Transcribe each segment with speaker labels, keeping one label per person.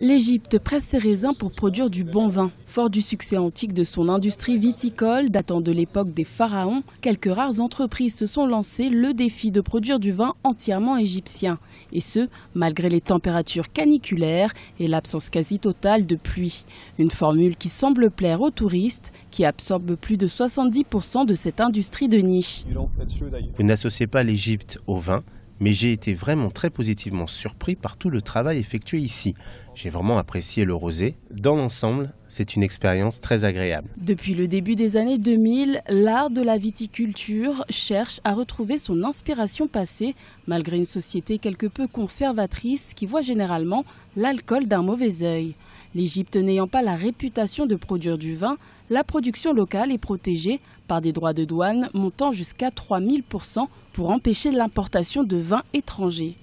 Speaker 1: L'Égypte presse ses raisins pour produire du bon vin. Fort du succès antique de son industrie viticole, datant de l'époque des pharaons, quelques rares entreprises se sont lancées le défi de produire du vin entièrement égyptien. Et ce, malgré les températures caniculaires et l'absence quasi totale de pluie. Une formule qui semble plaire aux touristes, qui absorbe plus de 70% de cette industrie de niche.
Speaker 2: Vous n'associez pas l'Égypte au vin, mais j'ai été vraiment très positivement surpris par tout le travail effectué ici. J'ai vraiment apprécié le rosé. Dans l'ensemble, c'est une expérience très agréable.
Speaker 1: Depuis le début des années 2000, l'art de la viticulture cherche à retrouver son inspiration passée, malgré une société quelque peu conservatrice qui voit généralement l'alcool d'un mauvais œil. L'Égypte n'ayant pas la réputation de produire du vin, la production locale est protégée par des droits de douane montant jusqu'à 3000% pour empêcher l'importation de vins étrangers.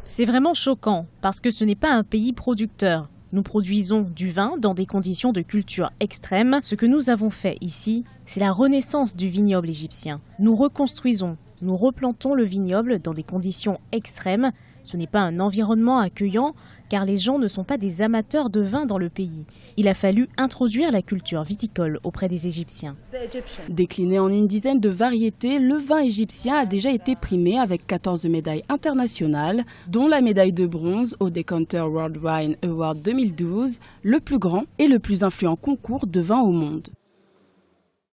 Speaker 3: C'est vraiment choquant parce que ce n'est pas un pays producteur. Nous produisons du vin dans des conditions de culture extrêmes. Ce que nous avons fait ici, c'est la renaissance du vignoble égyptien. Nous reconstruisons, nous replantons le vignoble dans des conditions extrêmes. Ce n'est pas un environnement accueillant car les gens ne sont pas des amateurs de vin dans le pays. Il a fallu introduire la culture viticole auprès des Égyptiens.
Speaker 1: Décliné en une dizaine de variétés, le vin égyptien a déjà été primé avec 14 médailles internationales, dont la médaille de bronze au Decanter World Wine Award 2012, le plus grand et le plus influent concours de vin au monde.